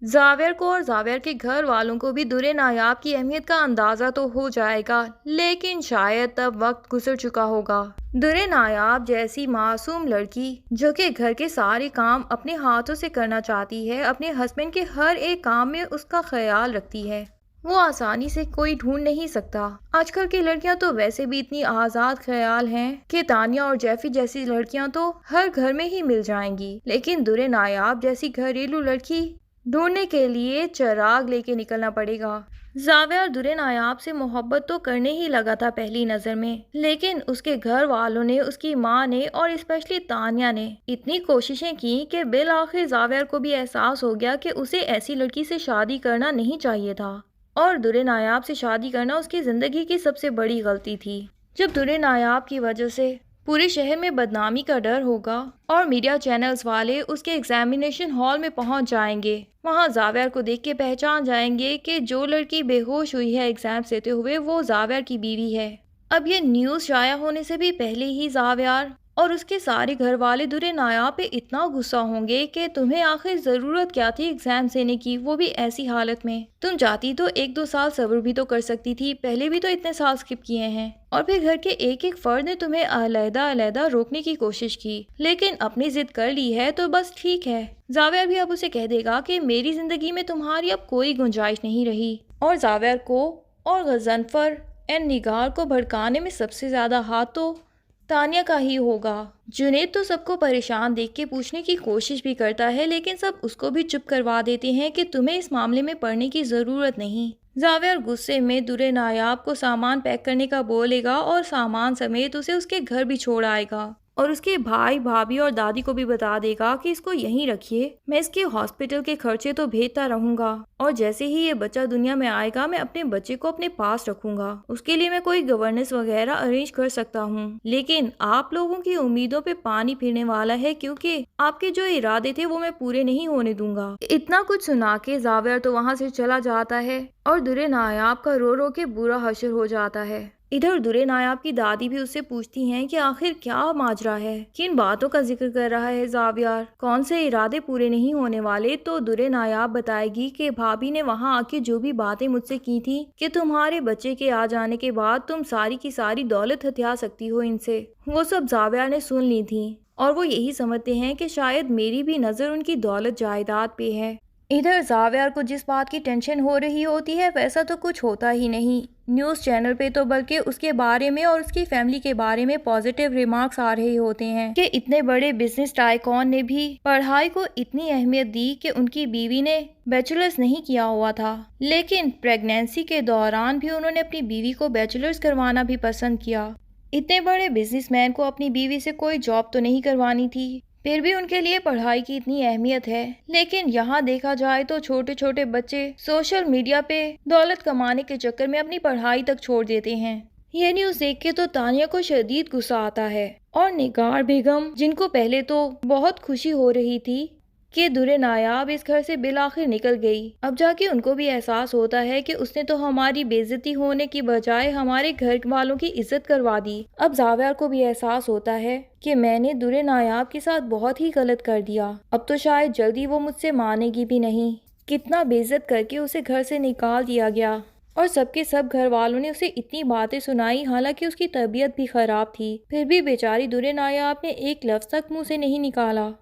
जावेर को और जावेर के घर वालों को भी दुर्रे नायाब की अहमियत का अंदाजा तो हो जाएगा, लेकिन शायद तब वक्त गुजर चुका होगा। दुर्रे नायाब जैसी मासूम लड़की जो कि घर के सारे काम अपने हाथों से करना चाहती है, अपने हस्बैंड के हर एक काम में उसका ख्याल रखती है, वो आसानी से कोई ढूंढ नहीं सकता। आजकल की लड़कियां तो वैसे भी इतनी आजाद ख्याल हैं कि तानिया और जैफी जैसी लड़कियां तो हर घर में ही मिल जाएंगी, लेकिन दुर्रे नायाब जैसी घरेलू लड़की ढूंढने के लिए चिराग लेके निकलना पड़ेगा। जावेर दुर्रे नायाब से मोहब्बत तो करने ही लगा था पहली नजर में, लेकिन उसके घर वालों ने, उसकी माँ ने और स्पेशली तानिया ने इतनी कोशिशें की कि बिल आखिर जावेर को भी एहसास हो गया कि उसे ऐसी लड़की से शादी करना नहीं चाहिए था और दुर्रे नायाब से शादी करना उसकी जिंदगी की सबसे बड़ी गलती थी। जब दुर्रे नायाब की वजह से पूरे शहर में बदनामी का डर होगा और मीडिया चैनल्स वाले उसके एग्जामिनेशन हॉल में पहुंच जाएंगे, वहां जावेर को देख के पहचान जाएंगे कि जो लड़की बेहोश हुई है एग्जाम देते हुए वो जावेर की बीवी है। अब ये न्यूज़ शाया होने से भी पहले ही जावेर और उसके सारे घर वाले दुर्रे नायाब पे इतना गुस्सा होंगे कि तुम्हें आखिर जरूरत क्या थी एग्जाम देने की, वो भी ऐसी हालत में। तुम चाहती तो 1-2 साल सब्र भी तो कर सकती थी, पहले भी तो इतने साल स्किप किए हैं। और फिर घर के एक एक फर्द ने तुम्हें अलग-अलग रोकने की कोशिश की, लेकिन अपनी जिद कर ली है तो बस ठीक है। जावेर भी अब उसे कह देगा कि मेरी जिंदगी में तुम्हारी अब कोई गुंजाइश नहीं रही। और जावेर को और गजनफर एंड निगार को भड़काने में सबसे ज्यादा हाथ तो तानिया का ही होगा। जुनैद तो सबको परेशान देख के पूछने की कोशिश भी करता है, लेकिन सब उसको भी चुप करवा देते हैं कि तुम्हें इस मामले में पड़ने की जरूरत नहीं। जावेर गुस्से में दुर्रे नायाब को सामान पैक करने का बोलेगा और सामान समेत उसे उसके घर भी छोड़ आएगा और उसके भाई भाभी और दादी को भी बता देगा कि इसको यहीं रखिए, मैं इसके हॉस्पिटल के खर्चे तो भेजता रहूंगा और जैसे ही ये बच्चा दुनिया में आएगा मैं अपने बच्चे को अपने पास रखूंगा, उसके लिए मैं कोई गवर्नेंस वगैरह अरेंज कर सकता हूँ, लेकिन आप लोगों की उम्मीदों पे पानी फिरने वाला है क्योंकि आपके जो इरादे थे वो मैं पूरे नहीं होने दूंगा। इतना कुछ सुना के जावेर तो वहाँ से चला जाता है और दुर्रे नायाब का रो रो के बुरा हश्र हो जाता है। इधर दुर्रे नायाब की दादी भी उससे पूछती हैं कि आखिर क्या माजरा है, किन बातों का जिक्र कर रहा है जावेर, कौन से इरादे पूरे नहीं होने वाले। तो दुर्रे नायाब बताएगी कि भाभी ने वहाँ आके जो भी बातें मुझसे की थी कि तुम्हारे बच्चे के आ जाने के बाद तुम सारी की सारी दौलत हथिया सकती हो इनसे, वो सब जावेर ने सुन ली थी और वो यही समझते हैं कि शायद मेरी भी नजर उनकी दौलत जायदाद पे है। इधर जावेर को जिस बात की टेंशन हो रही होती है वैसा तो कुछ होता ही नहीं। न्यूज़ चैनल पे तो बल्कि उसके बारे में और उसकी फैमिली के बारे में पॉजिटिव रिमार्क्स आ रहे होते हैं कि इतने बड़े बिजनेस टाइकॉन ने भी पढ़ाई को इतनी अहमियत दी कि उनकी बीवी ने बैचलर्स नहीं किया हुआ था, लेकिन प्रेगनेंसी के दौरान भी उन्होंने अपनी बीवी को बैचलर्स करवाना भी पसंद किया। इतने बड़े बिजनेसमैन को अपनी बीवी से कोई जॉब तो नहीं करवानी थी, फिर भी उनके लिए पढ़ाई की इतनी अहमियत है। लेकिन यहाँ देखा जाए तो छोटे छोटे बच्चे सोशल मीडिया पे दौलत कमाने के चक्कर में अपनी पढ़ाई तक छोड़ देते हैं। ये न्यूज़ देख के तो तानिया को शदीद गुस्सा आता है और निगार बेगम, जिनको पहले तो बहुत खुशी हो रही थी कि दुर्रे नायाब इस घर से बिलाखिर निकल गई, अब जाके उनको भी एहसास होता है कि उसने तो हमारी बेइज्जती होने की बजाय हमारे घर वालों की इज्जत करवा दी। अब जावेर को भी एहसास होता है कि मैंने दुर्रे नायाब के साथ बहुत ही गलत कर दिया, अब तो शायद जल्दी वो मुझसे मानेगी भी नहीं। कितना बेइज्जत करके उसे घर से निकाल दिया गया और सबके सब घर वालों ने उसे इतनी बातें सुनाई, हालांकि उसकी तबीयत भी खराब थी, फिर भी बेचारी दुर्रे नायाब ने एक लफ्ज तक मुंह से नहीं निकाला।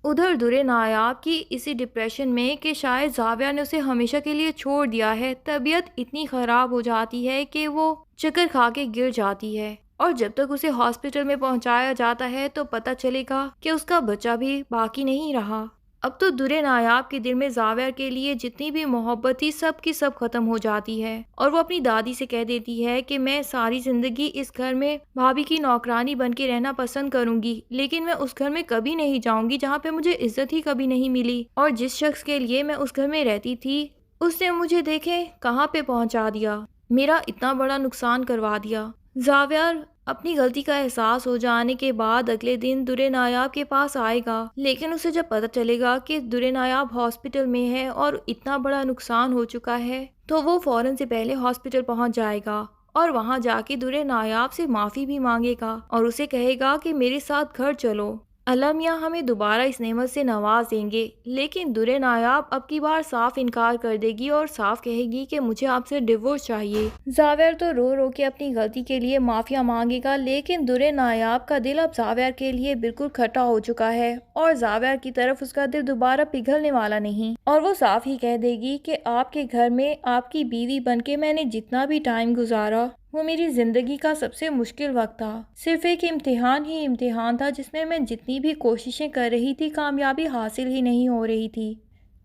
उधर दुर्रे नायाब की इसी डिप्रेशन में कि शायद जावेर ने उसे हमेशा के लिए छोड़ दिया है, तबीयत इतनी खराब हो जाती है कि वो चक्कर खा के गिर जाती है और जब तक उसे हॉस्पिटल में पहुंचाया जाता है तो पता चलेगा कि उसका बच्चा भी बाकी नहीं रहा। अब तो दुर्रे नायाब के दिल में जावेर के लिए जितनी भी मोहब्बत थी सब की सब खत्म हो जाती है और वो अपनी दादी से कह देती है कि मैं सारी जिंदगी इस घर में भाभी की नौकरानी बन के रहना पसंद करूंगी, लेकिन मैं उस घर में कभी नहीं जाऊंगी जहाँ पे मुझे इज्जत ही कभी नहीं मिली और जिस शख्स के लिए मैं उस घर में रहती थी उसने मुझे देखे कहाँ पे पहुँचा दिया, मेरा इतना बड़ा नुकसान करवा दिया। जावेर अपनी गलती का एहसास हो जाने के बाद अगले दिन दुर्रे नायाब के पास आएगा, लेकिन उसे जब पता चलेगा कि दुर्रे नायाब हॉस्पिटल में है और इतना बड़ा नुकसान हो चुका है तो वो फौरन से पहले हॉस्पिटल पहुंच जाएगा और वहां जाके दुर्रे नायाब से माफी भी मांगेगा और उसे कहेगा कि मेरे साथ घर चलो اللہ میاں ہمیں دوبارہ اس نعمت سے نواز دیں گے، لیکن درِ نایاب اب کی بار صاف انکار کر دے گی اور صاف کہے گی کہ مجھے آپ سے ڈیورس چاہیے۔ زاویہ تو رو رو کے اپنی غلطی کے لیے معافیا مانگے گا، لیکن درِ نایاب کا دل اب زاویہ کے لیے بالکل کھٹا ہو چکا ہے اور زاویہ کی طرف اس کا دل دوبارہ پگھلنے والا نہیں، اور وہ صاف ہی کہہ دے گی کہ آپ کے گھر میں آپ کی بیوی بن کے میں نے جتنا بھی ٹائم گزارا وہ میری زندگی کا سب سے مشکل وقت تھا، صرف ایک امتحان ہی امتحان تھا جس میں جتنی بھی کوششیں کر رہی تھی کامیابی حاصل ہی نہیں ہو رہی تھی۔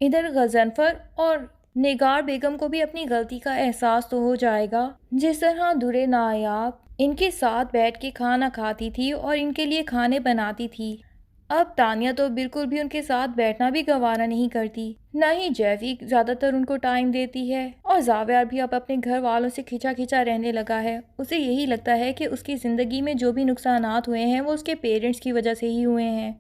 ادھر غضنفر اور نگار بیگم کو بھی اپنی غلطی کا احساس تو ہو جائے گا، جس طرح درِ نایاب ان کے ساتھ بیٹھ کے کھانا کھاتی تھی اور ان کے لیے کھانے بناتی تھی، اب تانیہ تو بالکل بھی ان کے ساتھ بیٹھنا بھی گوارا نہیں کرتی، نہ ہی جیفی زیادہ تر ان کو ٹائم دیتی ہے، اور زاویہ بھی اب اپنے گھر والوں سے کھچا کھچا رہنے لگا ہے۔ اسے یہی لگتا ہے کہ اس کی زندگی میں جو بھی نقصانات ہوئے ہیں وہ اس کے پیرنٹس کی وجہ سے ہی ہوئے ہیں۔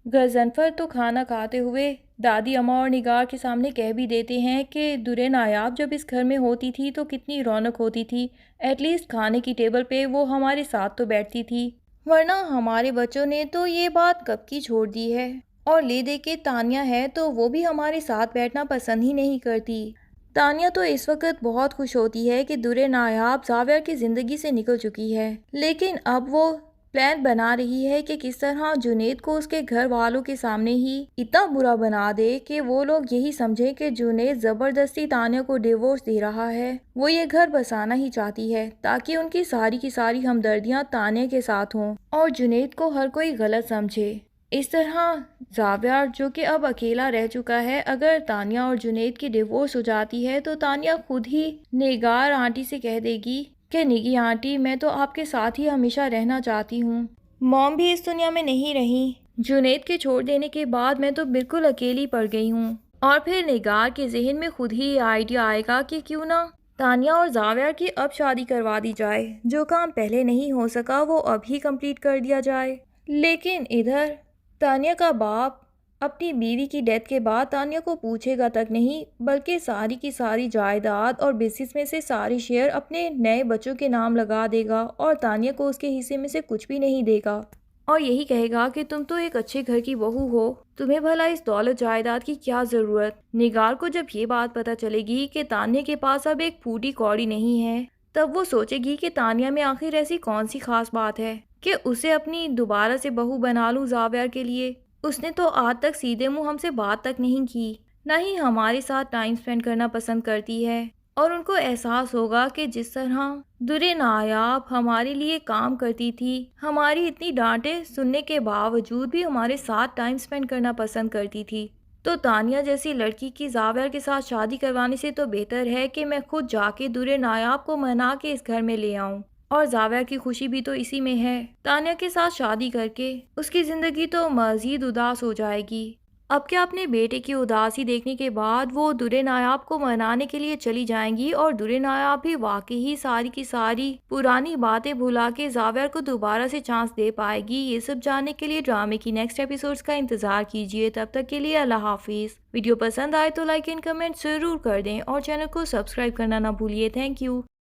غضنفر تو کھانا کھاتے ہوئے دادی اماں اور نگار کے سامنے کہہ بھی دیتے ہیں کہ درِ نایاب جب اس گھر میں ہوتی تھی تو کتنی رونق ہوتی تھی، ایٹ لیسٹ کھانے کی ٹیبل پہ وہ ہمارے ساتھ تو بیٹھتی تھی، ورنہ ہمارے بچوں نے تو یہ بات کب کی چھوڑ دی ہے، اور لے دے کے تانیہ ہے تو وہ بھی ہمارے ساتھ بیٹھنا پسند ہی نہیں کرتی۔ تانیہ تو اس وقت بہت خوش ہوتی ہے کہ درِ نایاب زاویہ کی زندگی سے نکل چکی ہے، لیکن اب وہ پلان بنا رہی ہے کہ کس طرح جنید کو اس کے گھر والوں کے سامنے ہی اتنا برا بنا دے کہ وہ لوگ یہی سمجھیں کہ جنید زبردستی تانیہ کو ڈیورس دے رہا ہے، وہ یہ گھر بسانا ہی چاہتی ہے تاکہ ان کی ساری ہمدردیاں تانیہ کے ساتھ ہوں اور جنید کو ہر کوئی غلط سمجھے۔ اس طرح زاویہ جو کہ اب اکیلا رہ چکا ہے، اگر تانیہ اور جنید کی ڈیورس ہو جاتی ہے تو تانیہ خود ہی نگار آنٹی سے کہہ دے گی کہ نگی آنٹی میں تو آپ کے ساتھ ہی ہمیشہ رہنا چاہتی ہوں، موم بھی اس دنیا میں نہیں رہی، جنید کے چھوڑ دینے کے بعد میں تو بالکل اکیلی پڑ گئی ہوں۔ اور پھر نگار کے ذہن میں خود ہی آئیڈیا آئے گا کہ کیوں نہ تانیہ اور زاویہ کی اب شادی کروا دی جائے، جو کام پہلے نہیں ہو سکا وہ اب ہی کمپلیٹ کر دیا جائے۔ لیکن ادھر تانیہ کا باپ اپنی بیوی کی ڈیتھ کے بعد تانیہ کو پوچھے گا تک نہیں، بلکہ ساری کی ساری جائیداد اور بزنس میں سے ساری شیئر اپنے نئے بچوں کے نام لگا دے گا اور تانیہ کو اس کے حصے میں سے کچھ بھی نہیں دے گا، اور یہی کہے گا کہ تم تو ایک اچھے گھر کی بہو ہو، تمہیں بھلا اس دولت جائیداد کی کیا ضرورت۔ نگار کو جب یہ بات پتہ چلے گی کہ تانیہ کے پاس اب ایک پھوٹی کوڑی نہیں ہے، تب وہ سوچے گی کہ تانیہ میں آخر ایسی کون سی خاص بات ہے کہ اسے اپنی دوبارہ سے بہو بنا لوں زاویہ کے لیے۔ اس نے تو آج تک سیدھے منہ ہم سے بات تک نہیں کی، نہ ہی ہمارے ساتھ ٹائم سپینڈ کرنا پسند کرتی ہے، اور ان کو احساس ہوگا کہ جس طرح درِ نایاب ہمارے لیے کام کرتی تھی، ہماری اتنی ڈانٹیں سننے کے باوجود بھی ہمارے ساتھ ٹائم سپینڈ کرنا پسند کرتی تھی، تو تانیہ جیسی لڑکی کی زاویہ کے ساتھ شادی کروانے سے تو بہتر ہے کہ میں خود جا کے درِ نایاب کو منا کے اس گھر میں لے آؤں، اور زاویہ کی خوشی بھی تو اسی میں ہے۔ تانیہ کے ساتھ شادی کر کے اس کی زندگی تو مزید اداس ہو جائے گی۔ اب کیا اپنے بیٹے کی اداسی دیکھنے کے بعد وہ درِ نایاب کو منانے کے لیے چلی جائیں گی، اور درِ نایاب بھی واقعی ساری کی ساری پرانی باتیں بھلا کے زاویہ کو دوبارہ سے چانس دے پائے گی؟ یہ سب جاننے کے لیے ڈرامے کی نیکسٹ ایپیسوڈز کا انتظار کیجیے۔ تب تک کے لیے اللہ حافظ۔ ویڈیو پسند آئے تو لائک اینڈ کمنٹ ضرور کر دیں اور چینل کو سبسکرائب کرنا نہ بھولیے۔ Thank you.